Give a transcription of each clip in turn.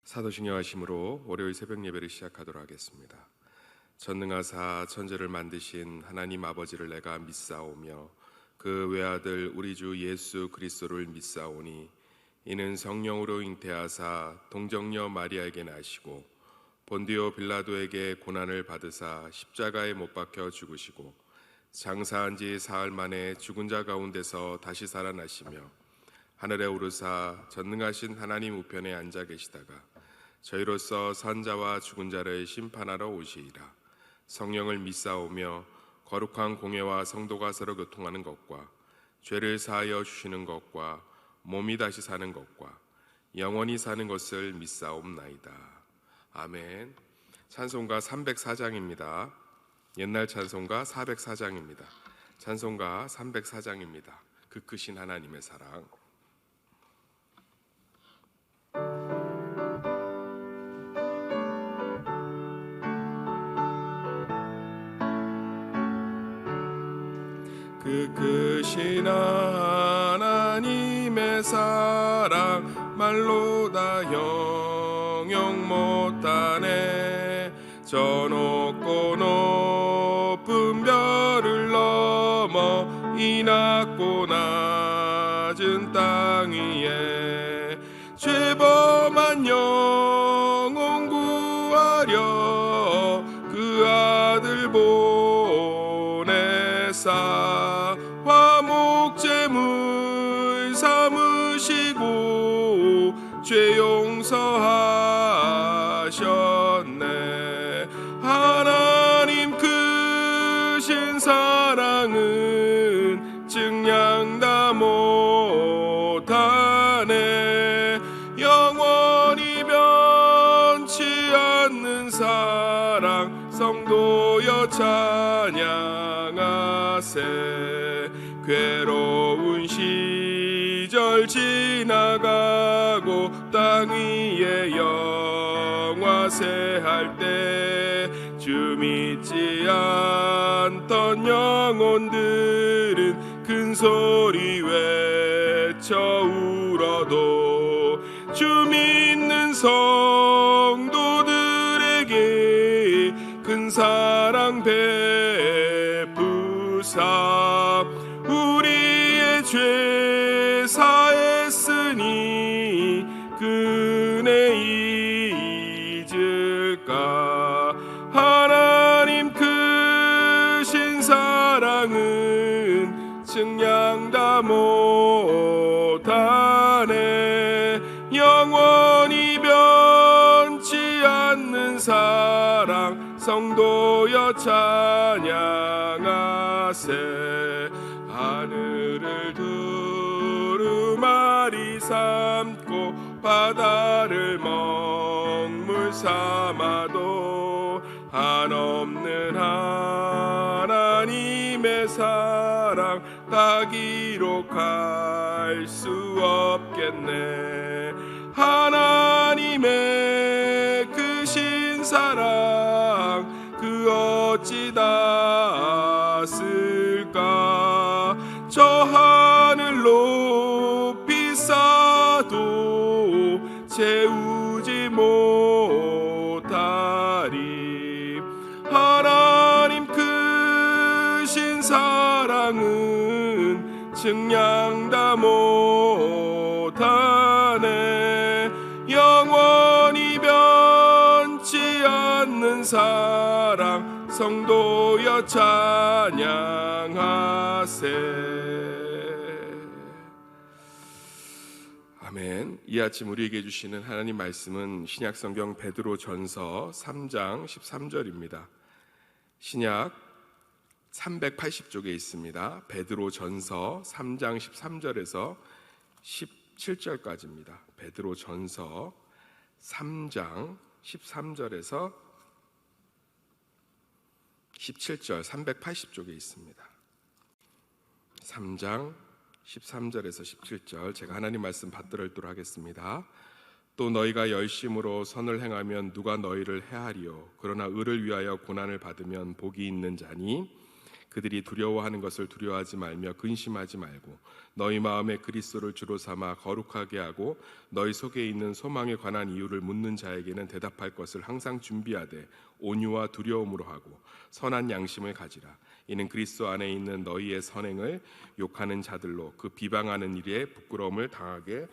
사도신경 하심으로 월요일 새벽 예배를 시작하도록 하겠습니다. 전능하사 천지를 만드신 하나님 아버지를 내가 믿사오며 그 외아들 우리 주 예수 그리스도를 믿사오니 이는 성령으로 잉태하사 동정녀 마리아에게 나시고 본디오 빌라도에게 고난을 받으사 십자가에 못 박혀 죽으시고 장사한 지 사흘 만에 죽은 자 가운데서 다시 살아나시며 하늘에 오르사 전능하신 하나님 우편에 앉아 계시다가 저희로서 선자와 죽은 자를 심판하러 오시리라. 성령을 믿사오며 거룩한 공회와 성도가 서로 교통하는 것과 죄를 사하여 주시는 것과 몸이 다시 사는 것과 영원히 사는 것을 믿사옵나이다. 아멘. 찬송가 304장입니다. 옛날 찬송가 404장입니다. 찬송가 304장입니다. 그 크신 하나님의 사랑. 그 크신 하나님의 사랑 말로 다 형용 못하네. 저 높고 높은 별을 넘어 이 낮고 낮은 땅 위에 죄범한 영혼 구하려 그 아들 보내사 화목제물 삼으시고 죄 용서하셨네. 하나님 크신 사랑은 증량 다 못하네. 영원히 변치 않는 사랑 성도여 찬양하세. 괴로운 시절 지나가고 땅 위에 영화세할 때 주 믿지 않던 영혼들은 큰 소리 외쳐 울어도 주 믿는 성도들에게 큰 사랑 베푸사 우리의 죄 사했으니 그네 잊을까. 하나님 크신 사랑은 증량 다 못하네. 영원히 변치 않는 사랑 성도여 찬양하세. 하늘을 두루마리 삼고 바다를 먹물 삼아도 한없는 하나님의 사랑 다 기록할 수 없겠네. 하나님의 크신 사랑 그 어찌 다 쓸까. 저 하늘 높이 쌓아도 채우지 못하리. 하나님 크신 사랑은 증량 다 못하네. 영원히 변치 않는 사랑 성도여 찬양하세. 아멘. 이 아침 우리에게 주시는 하나님 말씀은 신약성경 베드로전서 3장 13절입니다. 신약 380쪽에 있습니다. 베드로전서 3장 13절에서 17절까지입니다. 베드로전서 3장 13절에서 17절 380쪽에 있습니다. 3장 13절에서 17절 제가 하나님 말씀 받들어 읽도록 하겠습니다. 또 너희가 열심으로 선을 행하면 누가 너희를 해하리요. 그러나 의를 위하여 고난을 받으면 복이 있는 자니 그들이 두려워하는 것을 두려워하지 말며 근심하지 말고 너희 마음에 그리스도를 주로 삼아 거룩하게 하고 너희 속에 있는 소망에 관한 이유를 묻는 자에게는 대답할 것을 항상 준비하되 온유와 두려움으로 하고 선한 양심을 가지라. 이는 그리스도 안에 있는 너희의 선행을 욕하는 자들로 그 비방하는 일에 부끄러움을 당하게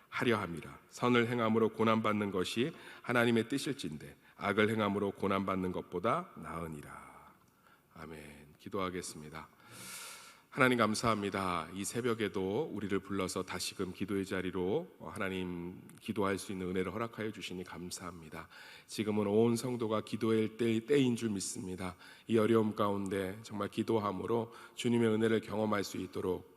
하려 함이라. 선을 행함으로 고난받는 것이 하나님의 뜻일진데 악을 행함으로 고난받는 것보다 나으니라. 아멘. 기도하겠습니다. 하나님 감사합니다. 이 새벽에도 우리를 불러서 다시금 기도의 자리로 하나님 기도할 수 있는 은혜를 허락하여 주시니 감사합니다. 지금은 온 성도가 기도의 때인 줄 믿습니다. 이 어려움 가운데 정말 기도함으로 주님의 은혜를 경험할 수 있도록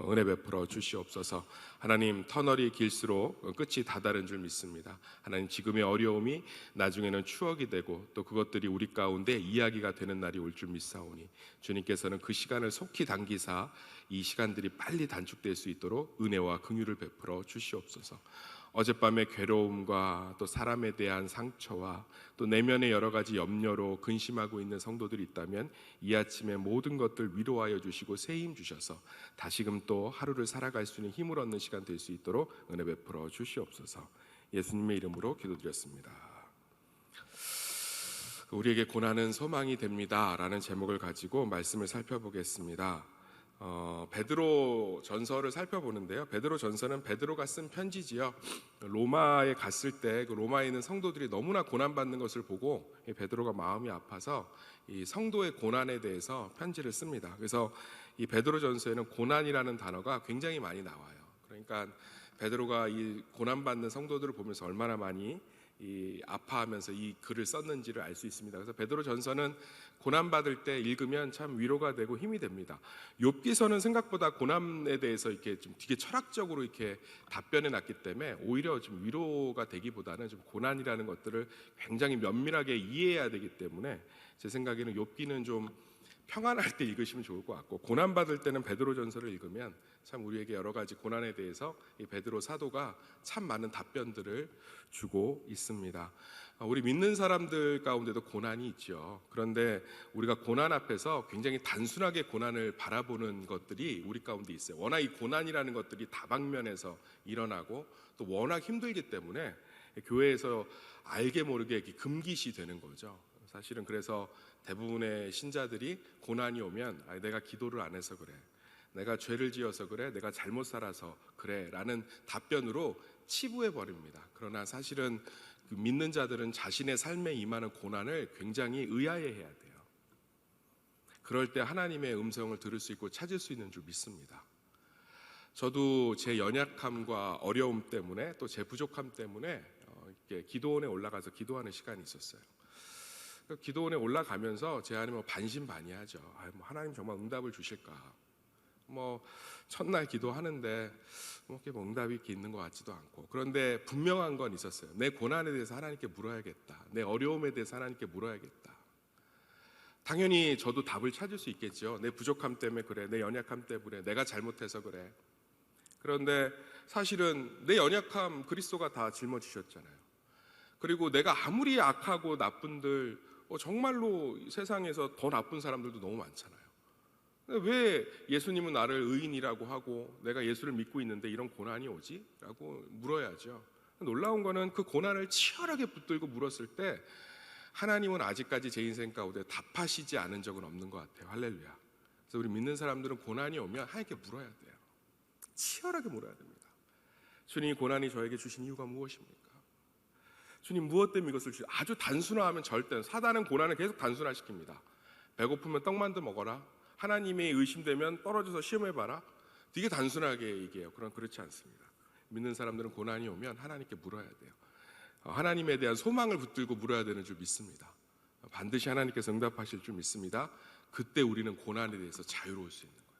은혜 베풀어 주시옵소서. 하나님, 터널이 길수록 끝이 다다른 줄 믿습니다. 하나님, 지금의 어려움이 나중에는 추억이 되고 또 그것들이 우리 가운데 이야기가 되는 날이 올 줄 믿사오니 주님께서는 그 시간을 속히 당기사 이 시간들이 빨리 단축될 수 있도록 은혜와 긍휼을 베풀어 주시옵소서. 어젯밤의 괴로움과 또 사람에 대한 상처와 또 내면의 여러 가지 염려로 근심하고 있는 성도들이 있다면 이 아침에 모든 것들 위로하여 주시고 새 힘 주셔서 다시금 또 하루를 살아갈 수 있는 힘을 얻는 시간 될 수 있도록 은혜 베풀어 주시옵소서. 예수님의 이름으로 기도드렸습니다. 우리에게 고난은 소망이 됩니다 라는 제목을 가지고 말씀을 살펴보겠습니다. 베드로 전서를 살펴보는데요. 베드로 전서는 베드로가 쓴 편지지요. 로마에 갔을 때 그 로마에 있는 성도들이 너무나 고난받는 것을 보고 베드로가 마음이 아파서 이 성도의 고난에 대해서 편지를 씁니다. 그래서 이 베드로 전서에는 고난이라는 단어가 굉장히 많이 나와요. 그러니까 베드로가 이 고난받는 성도들을 보면서 얼마나 많이 아파하면서 이 글을 썼는지를 알 수 있습니다. 그래서 베드로 전서는 고난받을 때 읽으면 참 위로가 되고 힘이 됩니다. 욥기서는 생각보다 고난에 대해서 이렇게 좀 되게 철학적으로 이렇게 답변해 놨기 때문에 오히려 좀 위로가 되기보다는 좀 고난이라는 것들을 굉장히 면밀하게 이해해야 되기 때문에 제 생각에는 욥기는 좀 평안할 때 읽으시면 좋을 것 같고, 고난받을 때는 베드로 전서를 읽으면 참 우리에게 여러 가지 고난에 대해서 이 베드로 사도가 참 많은 답변들을 주고 있습니다. 우리 믿는 사람들 가운데도 고난이 있죠. 그런데 우리가 고난 앞에서 굉장히 단순하게 고난을 바라보는 것들이 우리 가운데 있어요. 워낙 이 고난이라는 것들이 다방면에서 일어나고 또 워낙 힘들기 때문에 교회에서 알게 모르게 금기시 되는 거죠. 사실은 그래서 대부분의 신자들이 고난이 오면 내가 기도를 안 해서 그래, 내가 죄를 지어서 그래, 내가 잘못 살아서 그래 라는 답변으로 치부해 버립니다. 그러나 사실은 그 믿는 자들은 자신의 삶에 임하는 고난을 굉장히 의아해해야 돼요. 그럴 때 하나님의 음성을 들을 수 있고 찾을 수 있는 줄 믿습니다. 저도 제 연약함과 어려움 때문에 또 제 부족함 때문에 이렇게 기도원에 올라가서 기도하는 시간이 있었어요. 기도원에 올라가면서 제 안에 반신반의하죠. 하나님 정말 응답을 주실까? 첫날 기도하는데 응답이 이렇게 있는 것 같지도 않고, 그런데 분명한 건 있었어요. 내 고난에 대해서 하나님께 물어야겠다. 내 어려움에 대해서 하나님께 물어야겠다. 당연히 저도 답을 찾을 수 있겠죠. 내 부족함 때문에 그래, 내 연약함 때문에, 내가 잘못해서 그래. 그런데 사실은 내 연약함 그리스도가 다 짊어지셨잖아요. 그리고 내가 아무리 악하고 나쁜들 정말로 세상에서 더 나쁜 사람들도 너무 많잖아요. 왜 예수님은 나를 의인이라고 하고 내가 예수를 믿고 있는데 이런 고난이 오지? 라고 물어야죠. 놀라운 거는 그 고난을 치열하게 붙들고 물었을 때 하나님은 아직까지 제 인생 가운데 답하시지 않은 적은 없는 것 같아요. 할렐루야. 그래서 우리 믿는 사람들은 고난이 오면 하나님께 물어야 돼요. 치열하게 물어야 됩니다. 주님, 고난이 저에게 주신 이유가 무엇입니까? 주님, 무엇 때문에 이것을 주시죠? 아주 단순화하면 절대, 사단은 고난을 계속 단순화시킵니다. 배고프면 떡만두 먹어라, 하나님이 의심되면 떨어져서 시험해봐라, 되게 단순하게 얘기해요. 그런 그렇지 않습니다. 믿는 사람들은 고난이 오면 하나님께 물어야 돼요. 하나님에 대한 소망을 붙들고 물어야 되는 줄 믿습니다. 반드시 하나님께서 응답하실 줄 믿습니다. 그때 우리는 고난에 대해서 자유로울 수 있는 거예요.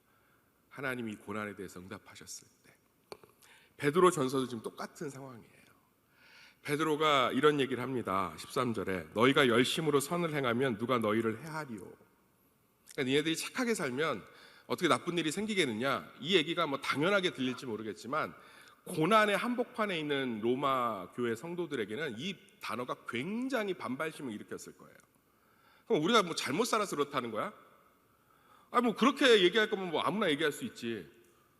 하나님이 고난에 대해서 응답하셨을 때. 베드로 전서도 지금 똑같은 상황이에요. 베드로가 이런 얘기를 합니다. 13절에 너희가 열심으로 선을 행하면 누가 너희를 해하리요. 그러니까 니네들이 착하게 살면 어떻게 나쁜 일이 생기겠느냐, 이 얘기가 당연하게 들릴지 모르겠지만 고난의 한복판에 있는 로마 교회 성도들에게는 이 단어가 굉장히 반발심을 일으켰을 거예요. 그럼 우리가 잘못 살아서 그렇다는 거야? 뭐 그렇게 얘기할 거면 뭐 아무나 얘기할 수 있지.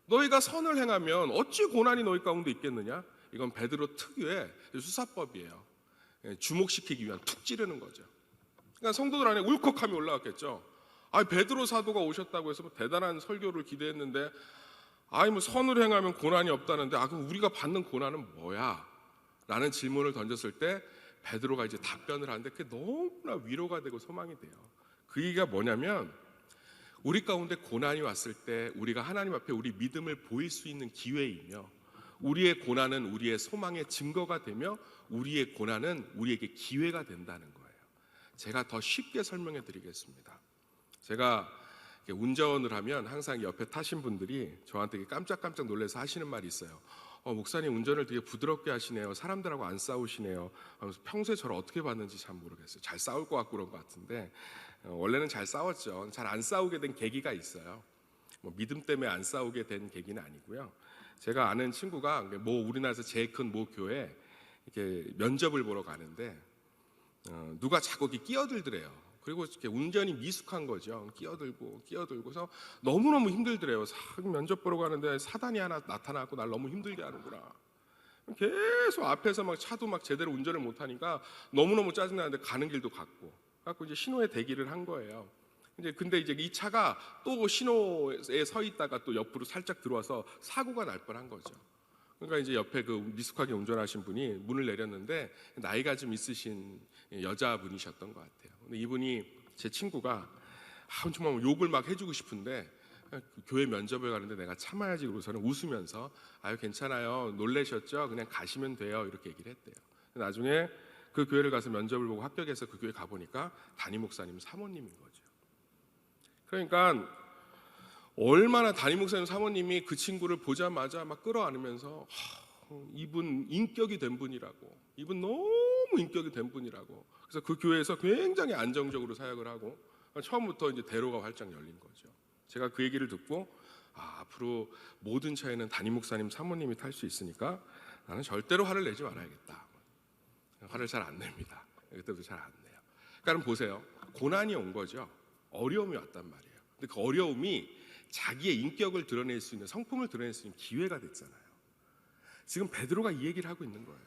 너희가 선을 행하면 어찌 고난이 너희 가운데 있겠느냐? 이건 베드로 특유의 수사법이에요. 주목시키기 위한 툭 찌르는 거죠. 그러니까 성도들 안에 울컥함이 올라왔겠죠. 베드로 사도가 오셨다고 해서 뭐 대단한 설교를 기대했는데, 뭐 선을 행하면 고난이 없다는데, 그럼 우리가 받는 고난은 뭐야? 라는 질문을 던졌을 때 베드로가 이제 답변을 하는데 그게 너무나 위로가 되고 소망이 돼요. 그 얘기가 뭐냐면, 우리 가운데 고난이 왔을 때 우리가 하나님 앞에 우리 믿음을 보일 수 있는 기회이며, 우리의 고난은 우리의 소망의 증거가 되며, 우리의 고난은 우리에게 기회가 된다는 거예요. 제가 더 쉽게 설명해 드리겠습니다. 제가 운전을 하면 항상 옆에 타신 분들이 저한테 깜짝깜짝 놀라서 하시는 말이 있어요. 목사님 운전을 되게 부드럽게 하시네요. 사람들하고 안 싸우시네요. 하면서 평소에 저를 어떻게 봤는지 잘 모르겠어요. 잘 싸울 것 같고 그런 것 같은데, 원래는 잘 싸웠죠. 잘 안 싸우게 된 계기가 있어요. 믿음 때문에 안 싸우게 된 계기는 아니고요. 제가 아는 친구가 우리나라에서 제일 큰 모 교회 이렇게 면접을 보러 가는데, 누가 자꾸 이렇게 끼어들더래요. 그리고 이렇게 운전이 미숙한 거죠. 끼어들고서 너무너무 힘들더래요. 면접 보러 가는데 사단이 하나 나타나고 날 너무 힘들게 하는구나. 계속 앞에서 막 차도 막 제대로 운전을 못하니까 너무너무 짜증나는데 가는 길도 갖고 이제 신호에 대기를 한 거예요. 근데 이제 이 차가 또 신호에 서 있다가 또 옆으로 살짝 들어와서 사고가 날 뻔한 거죠. 그러니까 이제 옆에 그 미숙하게 운전하신 분이 문을 내렸는데 나이가 좀 있으신 여자분이셨던 것 같아요. 근데 이분이, 제 친구가 정말 욕을 막 해주고 싶은데 교회 면접을 가는데 내가 참아야지 그러고서는 웃으면서 괜찮아요, 놀라셨죠? 그냥 가시면 돼요, 이렇게 얘기를 했대요. 나중에 그 교회를 가서 면접을 보고 합격해서 그 교회 가보니까 담임 목사님 사모님인 거죠. 그러니까 얼마나 담임 목사님 사모님이 그 친구를 보자마자 막 끌어안으면서 이분 인격이 된 분이라고, 이분 너무 인격이 된 분이라고. 그래서 그 교회에서 굉장히 안정적으로 사역을 하고 처음부터 이제 대로가 활짝 열린 거죠. 제가 그 얘기를 듣고 앞으로 모든 차에는 담임 목사님 사모님이 탈 수 있으니까 나는 절대로 화를 내지 말아야겠다. 화를 잘 안 냅니다. 그때도 잘 안 내요. 그러니까 보세요. 고난이 온 거죠. 어려움이 왔단 말이에요. 근데 그 어려움이 자기의 인격을 드러낼 수 있는, 성품을 드러낼 수 있는 기회가 됐잖아요. 지금 베드로가 이 얘기를 하고 있는 거예요.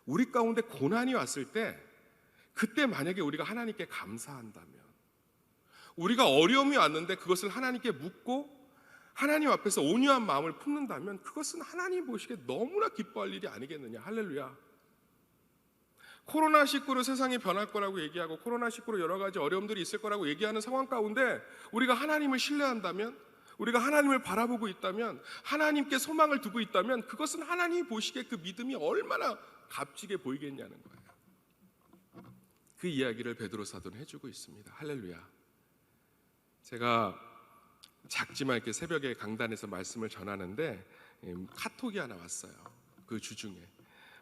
우리 가운데 고난이 왔을 때, 그때 만약에 우리가 하나님께 감사한다면, 우리가 어려움이 왔는데 그것을 하나님께 묻고 하나님 앞에서 온유한 마음을 품는다면, 그것은 하나님 보시기에 너무나 기뻐할 일이 아니겠느냐. 할렐루야. 코로나19로 세상이 변할 거라고 얘기하고 코로나19로 여러 가지 어려움들이 있을 거라고 얘기하는 상황 가운데 우리가 하나님을 신뢰한다면, 우리가 하나님을 바라보고 있다면, 하나님께 소망을 두고 있다면, 그것은 하나님이 보시기에 그 믿음이 얼마나 값지게 보이겠냐는 거예요. 그 이야기를 베드로 사도는 해주고 있습니다. 할렐루야. 제가 작지만 이렇게 새벽에 강단에서 말씀을 전하는데 카톡이 하나 왔어요. 그 주중에,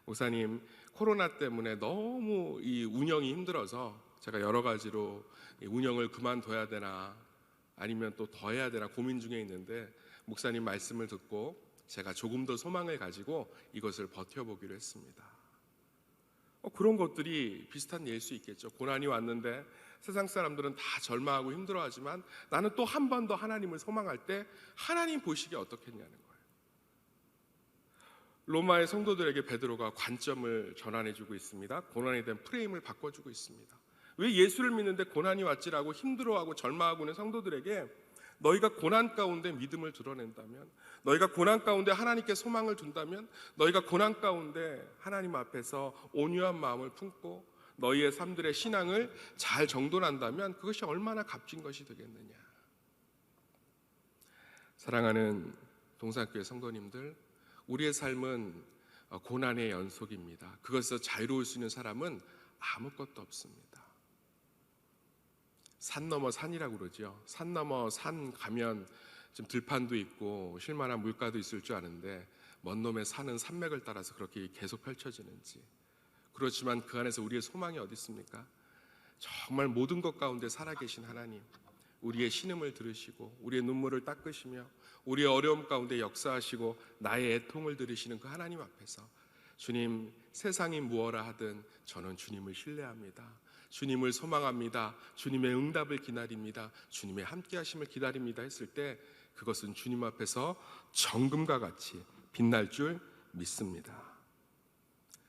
목사님 코로나 때문에 너무 이 운영이 힘들어서 제가 여러 가지로 운영을 그만둬야 되나 아니면 또 더 해야 되나 고민 중에 있는데, 목사님 말씀을 듣고 제가 조금 더 소망을 가지고 이것을 버텨보기로 했습니다. 그런 것들이 비슷한 예일 수 있겠죠. 고난이 왔는데 세상 사람들은 다 절망하고 힘들어하지만 나는 또 한 번 더 하나님을 소망할 때 하나님 보시기에 어떻겠냐는 거예요. 로마의 성도들에게 베드로가 관점을 전환해주고 있습니다. 고난에 대한 프레임을 바꿔주고 있습니다. 왜 예수를 믿는데 고난이 왔지라고 힘들어하고 절망하고 있는 성도들에게, 너희가 고난 가운데 믿음을 드러낸다면, 너희가 고난 가운데 하나님께 소망을 둔다면, 너희가 고난 가운데 하나님 앞에서 온유한 마음을 품고 너희의 삶들의 신앙을 잘 정돈한다면 그것이 얼마나 값진 것이 되겠느냐. 사랑하는 동산교회 성도님들, 우리의 삶은 고난의 연속입니다. 그것에서 자유로울 수 있는 사람은 아무것도 없습니다. 산 넘어 산이라고 그러죠. 산 넘어 산 가면 좀 들판도 있고 쉴만한 물가도 있을 줄 아는데, 먼 놈의 산은 산맥을 따라서 그렇게 계속 펼쳐지는지. 그렇지만 그 안에서 우리의 소망이 어디 있습니까? 정말 모든 것 가운데 살아계신 하나님, 우리의 신음을 들으시고 우리의 눈물을 닦으시며 우리의 어려움 가운데 역사하시고 나의 애통을 들으시는 그 하나님 앞에서, 주님 세상이 무엇라 하든 저는 주님을 신뢰합니다. 주님을 소망합니다. 주님의 응답을 기다립니다. 주님의 함께하심을 기다립니다 했을 때 그것은 주님 앞에서 정금과 같이 빛날 줄 믿습니다.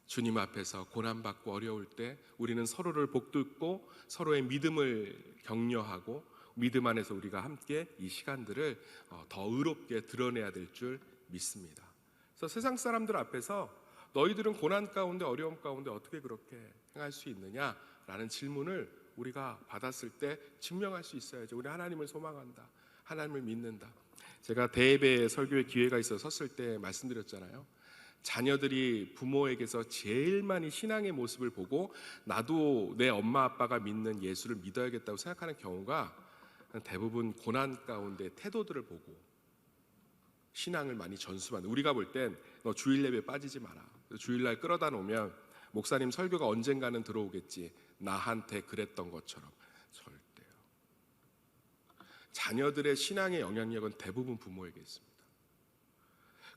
주님 앞에서 고난받고 어려울 때 우리는 서로를 복돋고 서로의 믿음을 격려하고 믿음 안에서 우리가 함께 이 시간들을 더 의롭게 드러내야 될 줄 믿습니다. 그래서 세상 사람들 앞에서 너희들은 고난 가운데 어려움 가운데 어떻게 그렇게 행할 수 있느냐라는 질문을 우리가 받았을 때 증명할 수 있어야죠. 우리 하나님을 소망한다. 하나님을 믿는다. 제가 대예배 설교의 기회가 있어서 섰을 때 말씀드렸잖아요. 자녀들이 부모에게서 제일 많이 신앙의 모습을 보고 나도 내 엄마 아빠가 믿는 예수를 믿어야겠다고 생각하는 경우가 대부분 고난 가운데 태도들을 보고 신앙을 많이 전수받는. 우리가 볼 땐 너 주일 예배 빠지지 마라. 주일날 끌어다 놓으면 목사님 설교가 언젠가는 들어오겠지. 나한테 그랬던 것처럼. 절대요. 자녀들의 신앙의 영향력은 대부분 부모에게 있습니다.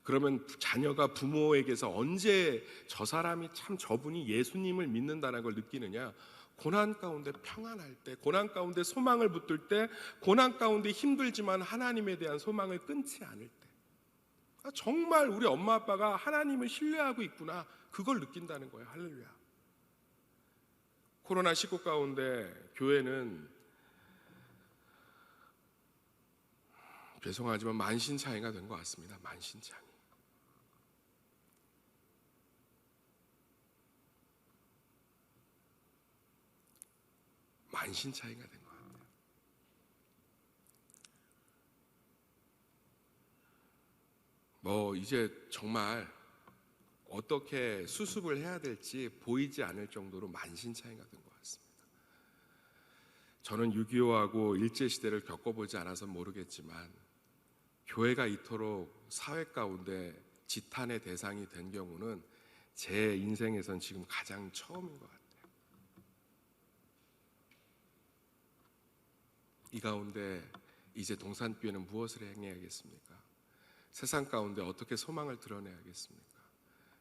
그러면 자녀가 부모에게서 언제 저 사람이 참 저분이 예수님을 믿는다는 걸 느끼느냐? 고난 가운데 평안할 때, 고난 가운데 소망을 붙들 때, 고난 가운데 힘들지만 하나님에 대한 소망을 끊지 않을 때, 정말 우리 엄마 아빠가 하나님을 신뢰하고 있구나, 그걸 느낀다는 거예요. 할렐루야. 코로나19 가운데 교회는 죄송하지만 만신창이가 된 것 같습니다. 만신창이. 만신창이가 된 것 같아요. 이제 정말 어떻게 수습을 해야 될지 보이지 않을 정도로 만신창이가 된 것 같습니다. 저는 6.25하고 일제시대를 겪어보지 않아서 모르겠지만 교회가 이토록 사회 가운데 지탄의 대상이 된 경우는 제 인생에선 지금 가장 처음인 것 같아요. 이 가운데 이제 동산교회는 무엇을 행해야겠습니까? 세상 가운데 어떻게 소망을 드러내야겠습니까?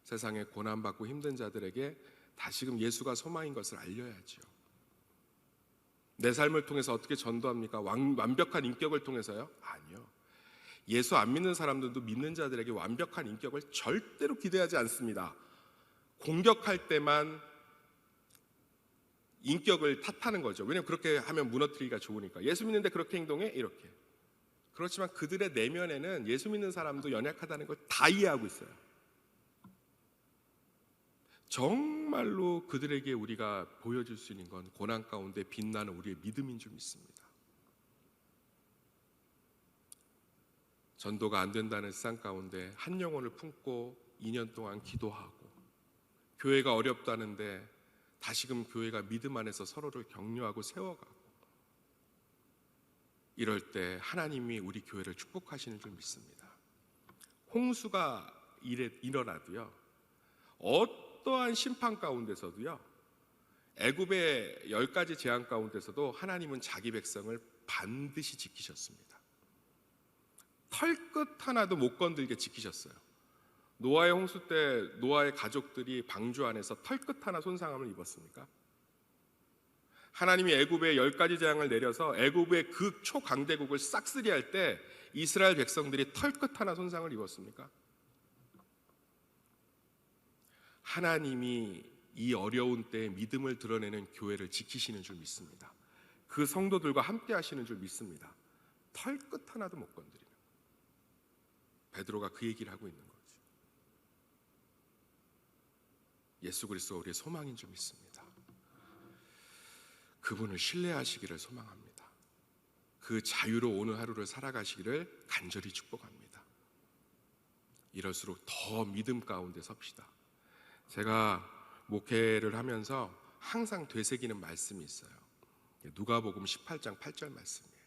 세상에 고난받고 힘든 자들에게 다시금 예수가 소망인 것을 알려야죠. 내 삶을 통해서 어떻게 전도합니까? 완벽한 인격을 통해서요? 아니요. 예수 안 믿는 사람들도 믿는 자들에게 완벽한 인격을 절대로 기대하지 않습니다. 공격할 때만 인격을 탓하는 거죠. 왜냐하면 그렇게 하면 무너뜨리기가 좋으니까. 예수 믿는데 그렇게 행동해? 이렇게. 그렇지만 그들의 내면에는 예수 믿는 사람도 연약하다는 걸 다 이해하고 있어요. 정말로 그들에게 우리가 보여줄 수 있는 건 고난 가운데 빛나는 우리의 믿음인 줄 믿습니다. 전도가 안 된다는 세상 가운데 한 영혼을 품고 2년 동안 기도하고, 교회가 어렵다는데 다시금 교회가 믿음 안에서 서로를 격려하고 세워가고, 이럴 때 하나님이 우리 교회를 축복하시는 줄 믿습니다. 홍수가 일어나도요, 어떠한 심판 가운데서도요, 애굽의 10가지 재앙 가운데서도 하나님은 자기 백성을 반드시 지키셨습니다. 털끝 하나도 못 건들게 지키셨어요. 노아의 홍수 때 노아의 가족들이 방주 안에서 털끝 하나 손상함을 입었습니까? 하나님이 애굽에 10가지 재앙을 내려서 애굽의 그 초강대국을 싹쓸이할 때 이스라엘 백성들이 털끝 하나 손상을 입었습니까? 하나님이 이 어려운 때에 믿음을 드러내는 교회를 지키시는 줄 믿습니다. 그 성도들과 함께 하시는 줄 믿습니다. 털끝 하나도 못 건드리는. 베드로가 그 얘기를 하고 있는 거죠. 예수 그리스도가 우리의 소망인 줄 믿습니다. 그분을 신뢰하시기를 소망합니다. 그 자유로 오늘 하루를 살아가시기를 간절히 축복합니다. 이럴수록 더 믿음 가운데 섭시다. 제가 목회를 하면서 항상 되새기는 말씀이 있어요. 누가복음 18장 8절 말씀이에요.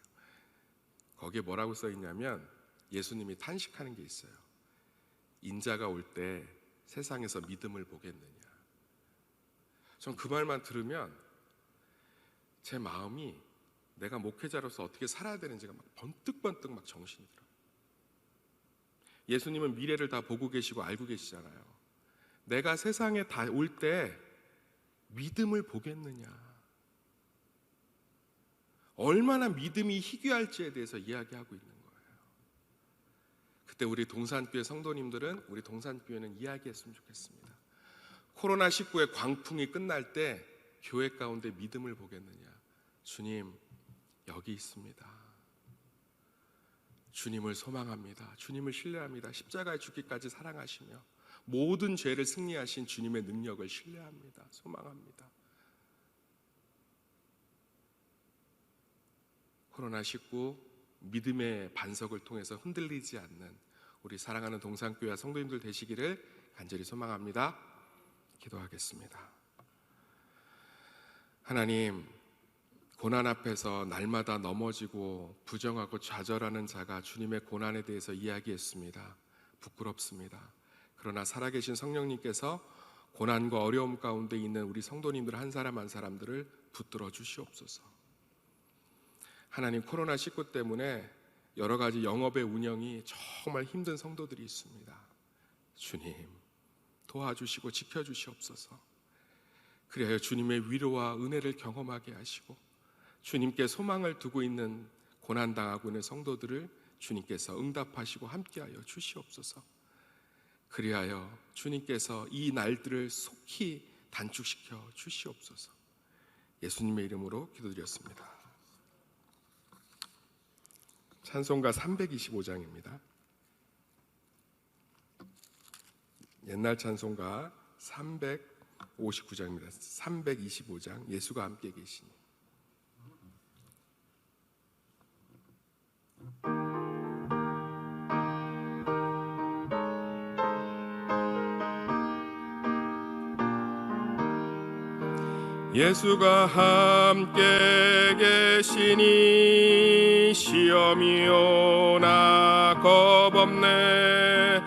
거기에 뭐라고 써 있냐면 예수님이 탄식하는 게 있어요. 인자가 올 때 세상에서 믿음을 보겠느냐. 전 그 말만 들으면 제 마음이 내가 목회자로서 어떻게 살아야 되는지가 막 번뜩번뜩 막 정신이 들어요. 예수님은 미래를 다 보고 계시고 알고 계시잖아요. 내가 세상에 다 올 때 믿음을 보겠느냐. 얼마나 믿음이 희귀할지에 대해서 이야기하고 있는 거예요. 그때 우리 동산교회 성도님들은 우리 동산교회는 이야기했으면 좋겠습니다. 코로나19의 광풍이 끝날 때 교회 가운데 믿음을 보겠느냐? 주님, 여기 있습니다. 주님을 소망합니다. 주님을 신뢰합니다. 십자가에 죽기까지 사랑하시며 모든 죄를 승리하신 주님의 능력을 신뢰합니다. 소망합니다. 코로나19 믿음의 반석을 통해서 흔들리지 않는 우리 사랑하는 동산교회 성도님들 되시기를 간절히 소망합니다. 기도하겠습니다. 하나님, 고난 앞에서 날마다 넘어지고 부정하고 좌절하는 자가 주님의 고난에 대해서 이야기했습니다. 부끄럽습니다. 그러나 살아계신 성령님께서 고난과 어려움 가운데 있는 우리 성도님들 한 사람 한 사람들을 붙들어 주시옵소서. 하나님, 코로나19 때문에 여러 가지 영업의 운영이 정말 힘든 성도들이 있습니다. 주님, 도와주시고 지켜주시옵소서. 그리하여 주님의 위로와 은혜를 경험하게 하시고 주님께 소망을 두고 있는 고난당하고 있는 성도들을 주님께서 응답하시고 함께하여 주시옵소서. 그리하여 주님께서 이 날들을 속히 단축시켜 주시옵소서. 예수님의 이름으로 기도드렸습니다. 찬송가 325장입니다. 옛날 찬송가 359장입니다. 325장, 예수가 함께 계시니. 예수가 함께 계시니 시험이 오나 겁없네.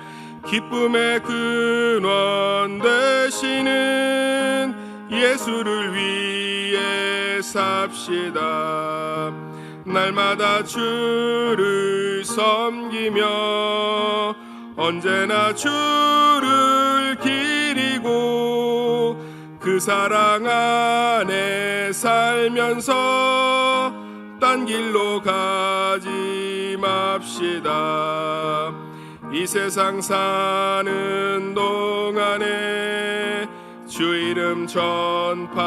기쁨의 근원 되시는 예수를 위해 삽시다. 날마다 주를 섬기며 언제나 주를 기리고 그 사랑 안에 살면서 딴 길로 가지 맙시다. 이 세상 사는 동안에 주 이름 전파하면서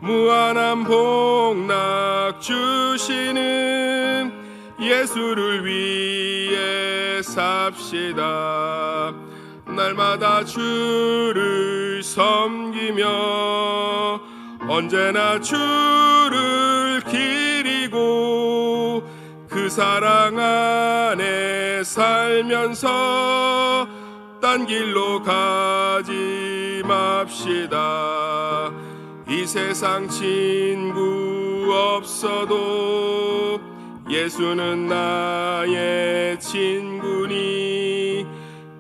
무한한 복락 주시는 예수를 위해 삽시다. 날마다 주를 섬기며 언제나 주를 기리고 그 사랑 안에 살면서 딴 길로 가지 맙시다. 이 세상 친구 없어도 예수는 나의 친구니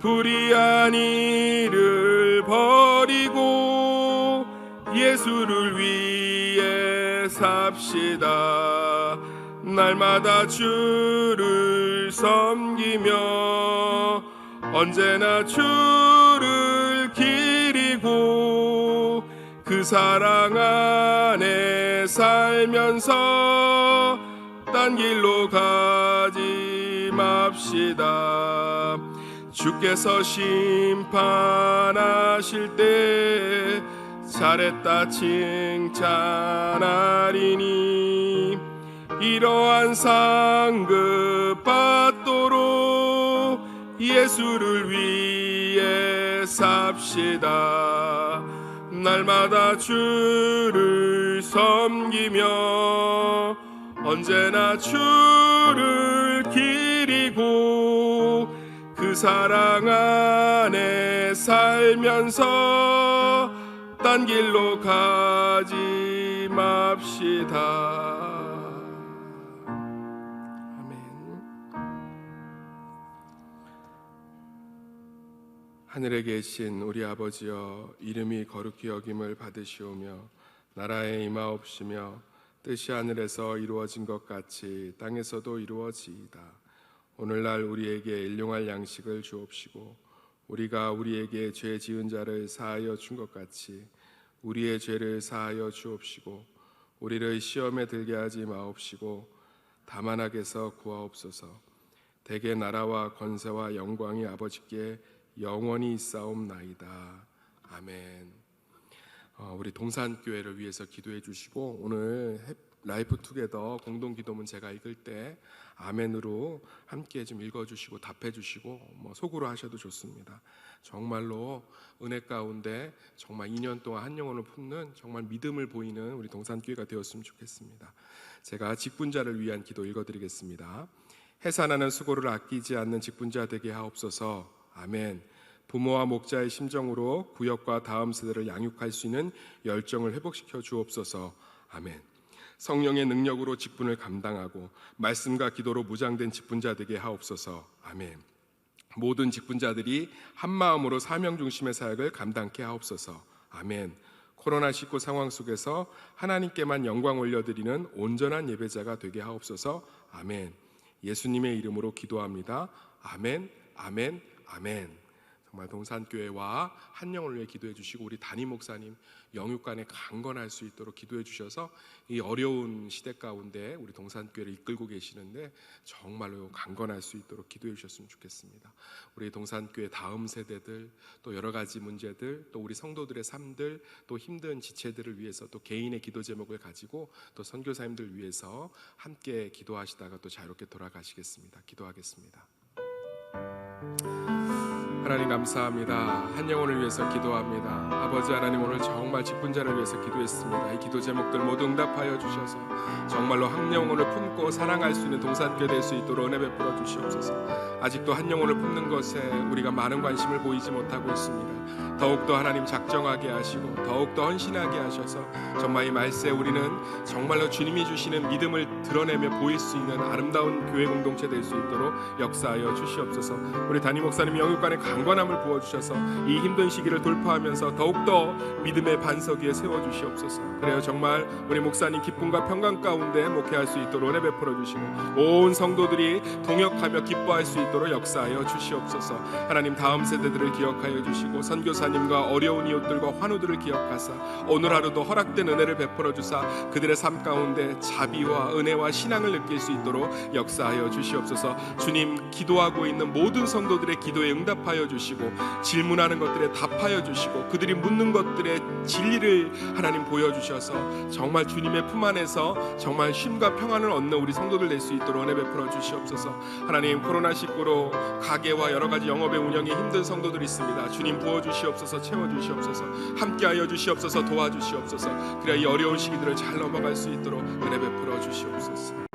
불의한 일을 버리고 예수를 위해 삽시다. 날마다 주를 섬기며 언제나 주를 기리고 그 사랑 안에 살면서 딴 길로 가지 맙시다. 주께서 심판하실 때 잘했다 칭찬하리니 이러한 상급 받도록 예수를 위해 삽시다. 날마다 주를 섬기며 언제나 주를 기리고 그 사랑 안에 살면서 딴 길로 가지 맙시다. 하늘에 계신 우리 아버지여, 이름이 거룩히 여김을 받으시오며 나라에 임하옵시며 뜻이 하늘에서 이루어진 것 같이 땅에서도 이루어지이다. 오늘날 우리에게 일용할 양식을 주옵시고 우리가 우리에게 죄 지은 자를 사하여 준 것 같이 우리의 죄를 사하여 주옵시고 우리를 시험에 들게 하지 마옵시고 다만 악에서 구하옵소서. 대개 나라와 권세와 영광이 아버지께 영원히 있사옵나이다. 아멘. 우리 동산교회를 위해서 기도해 주시고, 오늘 라이프 투게더 공동 기도문 제가 읽을 때 아멘으로 함께 좀 읽어주시고 답해 주시고, 속으로 하셔도 좋습니다. 정말로 은혜 가운데 정말 2년 동안 한 영혼을 품는 정말 믿음을 보이는 우리 동산교회가 되었으면 좋겠습니다. 제가 직분자를 위한 기도 읽어드리겠습니다. 해산하는 수고를 아끼지 않는 직분자 되게 하옵소서. 아멘. 부모와 목자의 심정으로 구역과 다음 세대를 양육할 수 있는 열정을 회복시켜 주옵소서. 아멘. 성령의 능력으로 직분을 감당하고 말씀과 기도로 무장된 직분자 되게 하옵소서. 아멘. 모든 직분자들이 한마음으로 사명 중심의 사역을 감당케 하옵소서. 아멘. 코로나19 상황 속에서 하나님께만 영광 올려드리는 온전한 예배자가 되게 하옵소서. 아멘. 예수님의 이름으로 기도합니다. 아멘, 아멘, 아멘. 정말 동산교회와 한 영혼을 위해 기도해 주시고, 우리 담임 목사님 영육간에 강건할 수 있도록 기도해 주셔서 이 어려운 시대 가운데 우리 동산교회를 이끌고 계시는데 정말로 강건할 수 있도록 기도해 주셨으면 좋겠습니다. 우리 동산교회 다음 세대들, 또 여러 가지 문제들, 또 우리 성도들의 삶들, 또 힘든 지체들을 위해서, 또 개인의 기도 제목을 가지고 또 선교사님들 위해서 함께 기도하시다가 또 자유롭게 돌아가시겠습니다. 기도하겠습니다. 하나님 감사합니다. 한 영혼을 위해서 기도합니다. 아버지 하나님, 오늘 정말 직분자를 위해서 기도했습니다. 이 기도 제목들 모두 응답하여 주셔서 정말로 한 영혼을 품고 사랑할 수 있는 동산교회 될 수 있도록 은혜 베풀어 주시옵소서. 아직도 한 영혼을 품는 것에 우리가 많은 관심을 보이지 못하고 있습니다. 더욱더 하나님 작정하게 하시고 더욱더 헌신하게 하셔서 정말 이 말세 우리는 정말로 주님이 주시는 믿음을 드러내며 보일 수 있는 아름다운 교회 공동체 될 수 있도록 역사하여 주시옵소서. 우리 담임 목사님 영육간에 강건함을 부어주셔서 이 힘든 시기를 돌파하면서 더욱더 믿음의 반석 위에 세워주시옵소서. 그래요, 정말 우리 목사님 기쁨과 평강 가운데 목회할 수 있도록 은혜 베풀어 주시고 온 성도들이 동역하며 기뻐할 수 있도록 역사하여 주시옵소서. 하나님, 다음 세대들을 기억하여 주시고 선교사님과 어려운 이웃들과 환우들을 기억하사 오늘 하루도 허락된 은혜를 베풀어 주사 그들의 삶 가운데 자비와 은혜와 신앙을 느낄 수 있도록 역사하여 주시옵소서. 주님, 기도하고 있는 모든 성도들의 기도에 응답하여 주시고 질문하는 것들에 답하여 주시고 그들이 묻는 것들의 진리를 하나님 보여주셔서 정말 주님의 품 안에서 정말 쉼과 평안을 얻는 우리 성도들 될 수 있도록 은혜 베풀어 주시옵소서. 하나님, 코로나19로 가게와 여러 가지 영업의 운영에 힘든 성도들이 있습니다. 주님 부어주시옵소서. 채워주시옵소서. 함께하여 주시옵소서. 도와주시옵소서. 그래야 이 어려운 시기들을 잘 넘어갈 수 있도록 은혜 베풀어 주시옵소서.